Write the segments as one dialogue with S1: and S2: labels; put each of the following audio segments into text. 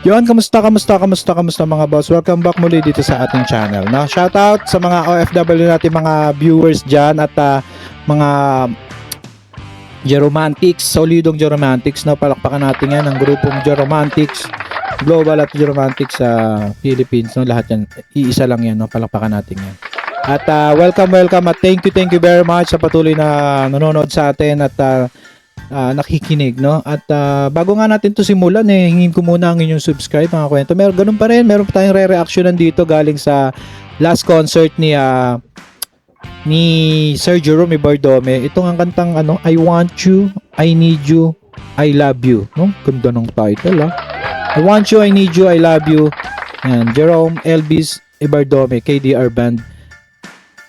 S1: Yon, kamusta mga boss? Welcome back muli dito sa ating channel. No? Shoutout sa mga OFW natin, mga viewers dyan at mga Geromantics, solidong Geromantics. No? Palakpakan natin yan ang grupong Geromantics, Global at Geromantics sa Philippines. No? Lahat yan, iisa lang yan. No? Palakpakan natin yan. At welcome at thank you very much sa patuloy na nanonood sa atin at nakikinig, no? At bago nga natin to simulan, hingin ko muna ang inyong subscribe, mga kwento. Ganun pa rin, meron pa tayong re-reactionan dito galing sa last concert ni Sir Jerome Ibardome. Itong ang kantang I Want You, I Need You, I Love You, no? Ganda ng title, I Want You, I Need You, I Love You. Yan, Jerome Elvis Ibardome, KDR Band.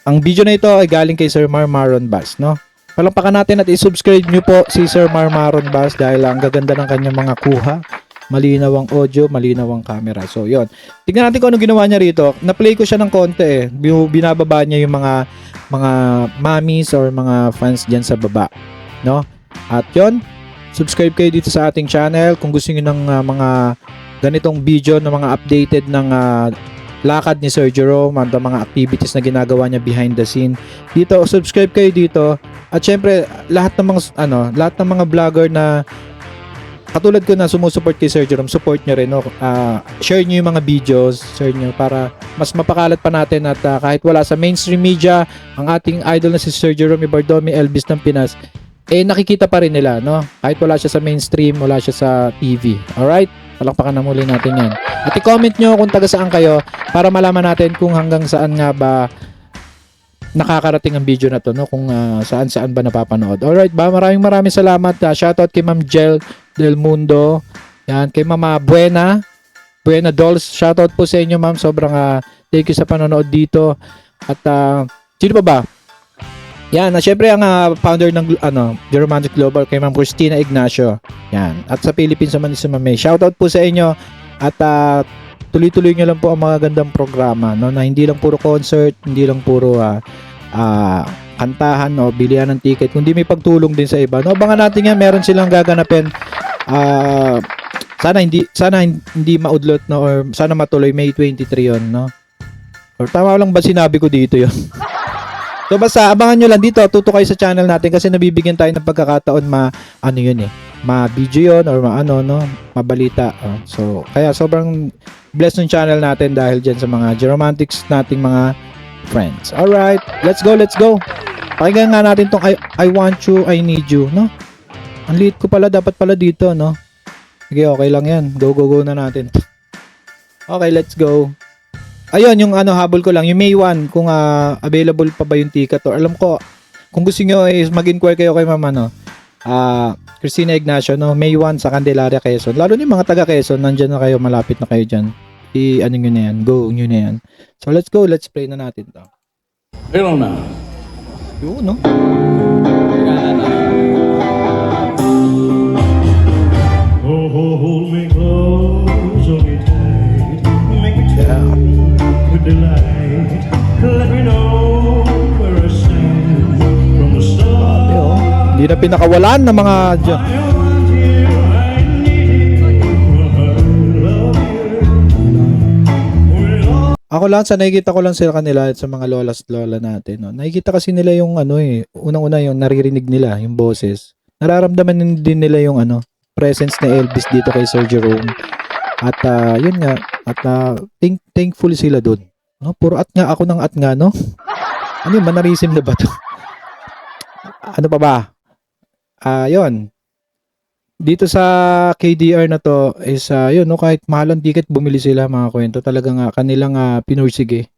S1: Ang video na ito ay galing kay Sir Marmaron Bass, no? Palampakan natin at i-subscribe nyo po si Sir Marmaron Bass dahil ang gaganda ng kanyang mga kuha. Malinaw ang audio, malinaw ang camera. So, yon. Tignan natin kung ano ginawa niya rito. Na-play ko siya ng konti Binababa niya yung mga mommies or mga fans dyan sa baba, no? At yon, subscribe kayo dito sa ating channel kung gusto niyo ng mga ganitong video na mga updated ng lakad ni Sir Jerome at mga activities na ginagawa niya behind the scene. Dito, subscribe kayo dito. At syempre, lahat ng mga vlogger na katulad ko na sumusupport kay Sir Jerome, support niyo rin, no? Share niyo yung mga videos, share niyo para mas mapakalat pa natin at kahit wala sa mainstream media, ang ating idol na si Sir Jerome Ibardome, Elvis ng Pinas, nakikita pa rin nila, no? Kahit wala siya sa mainstream, wala siya sa TV. Alright? Palakpakan na muli natin yan. At i-comment nyo kung taga saan kayo para malaman natin kung hanggang saan nga ba nakakarating ang video na to, no? Kung saan ba napapanood. Alright ba? Maraming salamat. Shoutout kay Ma'am Jel Del Mundo. Yan, kay Mama Buena Dolls. Shoutout po sa inyo, ma'am. Sobrang thank you sa panonood dito. At sino pa ba? Yan, syempre ang founder ng Geromantic Global, kay Ma'am Christina Ignacio. Yan. At sa Philippines naman si Ma'am May. Shoutout po sa inyo. At tuloy-tuloy nyo lang po ang mga gandang programa, no? Na hindi lang puro concert, hindi lang puro kantahan o bilihan ng ticket, kundi may pagtulong din sa iba. No, abangan natin yan, meron silang gaganapin. Sana hindi maudlot, no, or sana matuloy May 23 yon, no? Or tama lang ba sinabi ko dito yon? So basta abangan nyo lang dito, tuto kayo sa channel natin kasi nabibigyan tayo ng pagkakataon ma-video yun or mabalita. So kaya sobrang blessed ng channel natin dahil dyan sa mga Geromantics nating mga friends. Alright, let's go. Pakinggan nga natin tong I Want You, I Need You, no? Ang liit ko pala, dapat pala dito, no? Sige, okay lang yan. Go na natin. Okay, let's go. Ayun, yung habol ko lang, yung May 1, kung available pa ba yung ticket or alam ko, kung gusto nyo is mag-inquire kayo kay mama, Christina Ignacio, no? May 1 sa Candelaria, Quezon. Lalo ni mga taga Quezon, nandyan na kayo, malapit na kayo dyan. Nyo na yan, go nyo na yan. So let's go, let's play na natin to.
S2: Hello na.
S1: Yun, no?
S2: Hold me close, hold me tight, make me tell with delight. Let me know where I stand from the start.
S1: Hindi na pinakawalan ng mga ako lang, nakikita ko lang sa kanila at sa mga lola natin, no? Nakikita kasi nila yung unang-una yung naririnig nila, yung boses. Nararamdaman din nila yung presence ni Elvis dito kay Sir Jerome. At yun nga, at thankful sila doon. No? Puro at nga ako ng at nga, no? Ano yung mannerism na ba to? Ano pa ba? Yun. Dito sa KDR na to is yun, no, kahit mahalang ticket bumili sila, mga kwento, talagang kanilang pinursige.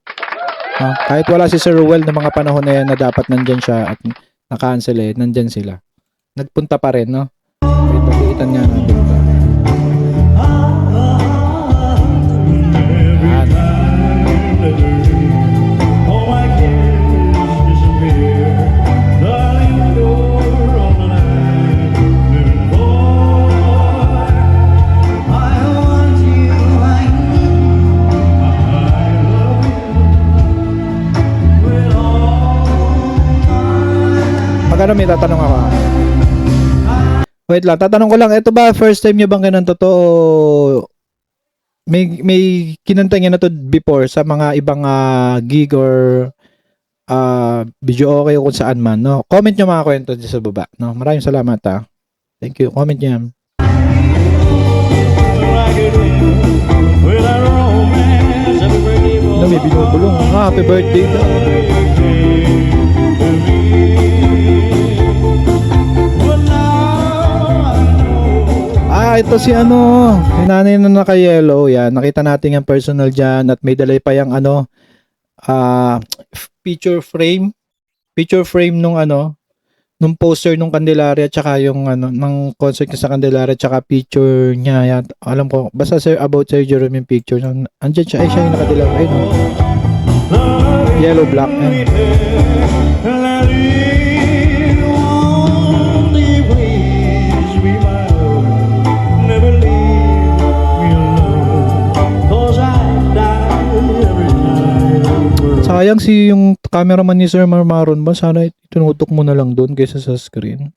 S1: Kahit wala si Sir Ruel na mga panahon na yan na dapat nandyan siya at na-cancel, nandyan sila. Nagpunta pa rin, no? Ipagkitan nga natin ito. Magkano, may tatanong ako. Wait lang, tatanong ko lang, ito ba first time nyo bang ganun totoo may kinanta niya na to before sa mga ibang gig or video okay kung saan man, no? Comment nyo mga kwento dyan sa baba, no? Maraming salamat, ha. Thank you. Comment nyo yan. No, may binubulong. Happy birthday daw. Ito si ano, yung nanay na naka-yellow, yan. Nakita natin yung personal dyan at may dalay pa yung ano, picture frame nung ano, nung poster nung Candelaria tsaka yung ano, ng concert niya sa Candelaria tsaka picture niya, yan. Alam ko, basta about Sir Jerome yung picture. Andyan siya, ay siya yung nakadilaw, ay no. Yellow, black, yan. Sayang si yung cameraman ni Sir Marmaron ba? Sana tinutok mo na lang doon kaysa sa screen.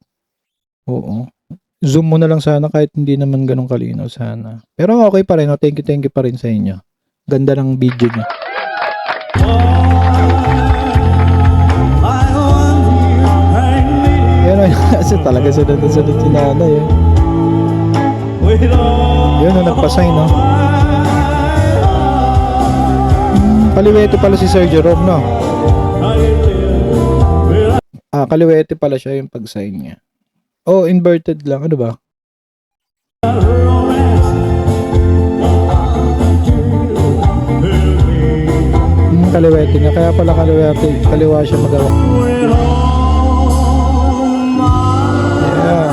S1: Oo. Zoom mo na lang sana kahit hindi naman ganun kalinaw sana. Pero okay pa rin. Oh. Thank you pa rin sa inyo. Ganda ng video niya. Pero kasi talaga sunod si nanay. Eh. Yun na nagpasign, no? Kaliwete pala si Sir Jerome, no? Kaliwete pala siya yung pag-sign niya. Oh, inverted lang. Ano ba? Kaliwete niya. Kaya pala kaliwete. Kaliwa siya magawa. Yeah.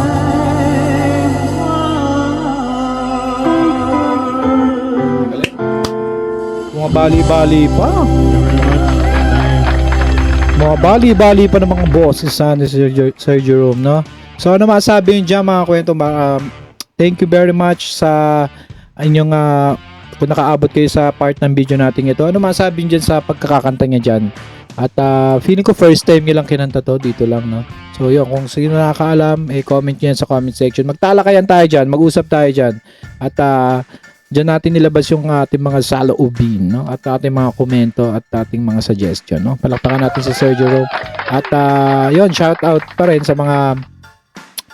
S1: Mga bali-bali pa. Mga bali-bali pa ng mga bosses sa Sir Jerome, no? So, ano masabi yun dyan mga kwento? Thank you very much sa inyong kung nakaabot kayo sa part ng video natin ito. Ano masabi yun dyan sa pagkakakanta niya dyan? At feeling ko first time nilang kinanta to dito lang, no? So, yun. Kung sino nakakaalam, comment nyo yan sa comment section. Magtalakayan tayo dyan. Mag-usap tayo dyan. At diyan natin nilabas yung ating mga saloobin, no? At ating mga komento at ating mga suggestion, no? Palakpakan natin si Sir Jerome. At yun, shout out pa rin sa mga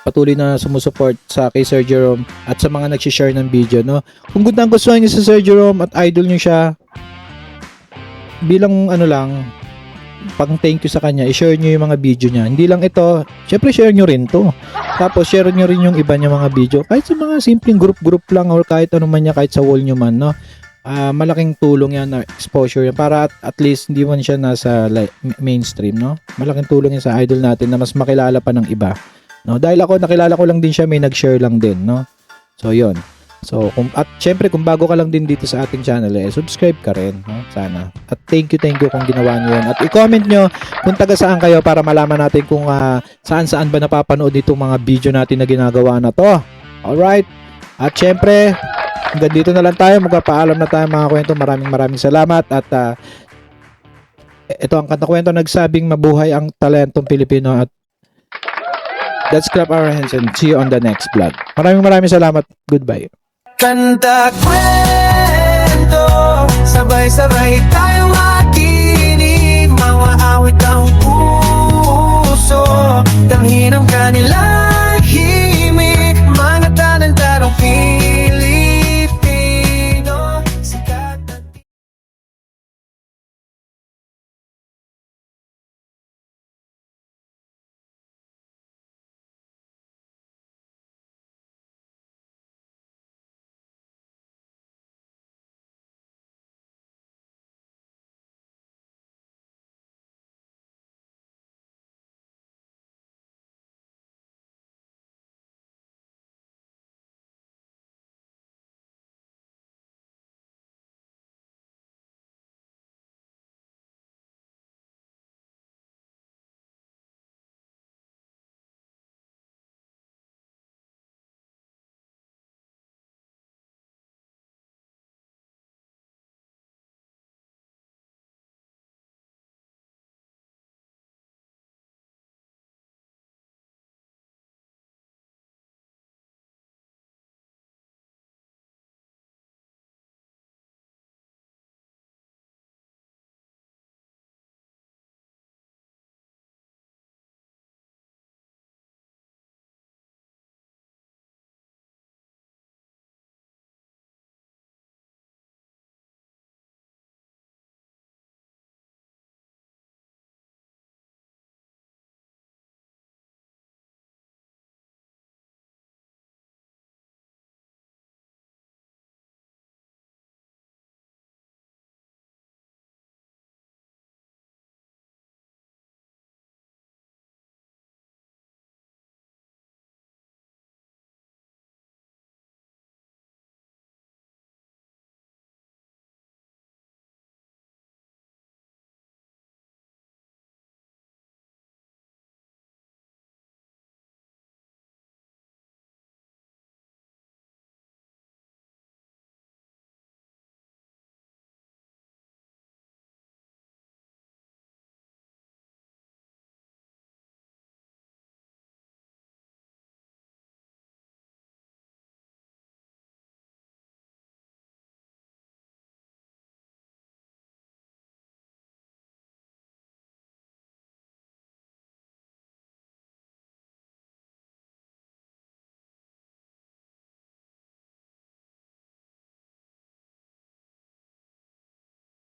S1: patuloy na sumusuport sa kay Sir Jerome at sa mga nag-share ng video, no? Kung gusto niyo si Sir Jerome at idol niyo siya, bilang ano lang, pang thank you sa kanya, i-share nyo yung mga video niya. Hindi lang ito, syempre share nyo rin to. Tapos share nyo rin yung iba niya mga video. Kahit sa mga simpleng group lang or kahit ano man niya, kahit sa wall nyo man, no? Malaking tulong yan na exposure yan para at least hindi man siya nasa mainstream, no? Malaking tulong yan sa idol natin na mas makilala pa ng iba, no? Dahil ako, nakilala ko lang din siya, may nag-share lang din, no? So, yon. So, at syempre kung bago ka lang din dito sa ating channel, subscribe ka rin, no? Sana. At thank you kung ginawa niyo 'yan. At i-comment nyo kung taga saan kayo para malaman natin kung saan ba napapanood itong mga video natin na ginagawa na 'to. Alright? At syempre, hanggang dito na lang tayo. Magpapaalam na tayo mga kwento. Maraming salamat at ito ang Kanta Kwento nagsabing mabuhay ang talentong Pilipino at let's clap our hands and see you on the next vlog. Maraming salamat. Goodbye.
S3: Kanta kwento, sabay-sabay tayong makinig, mga awit ang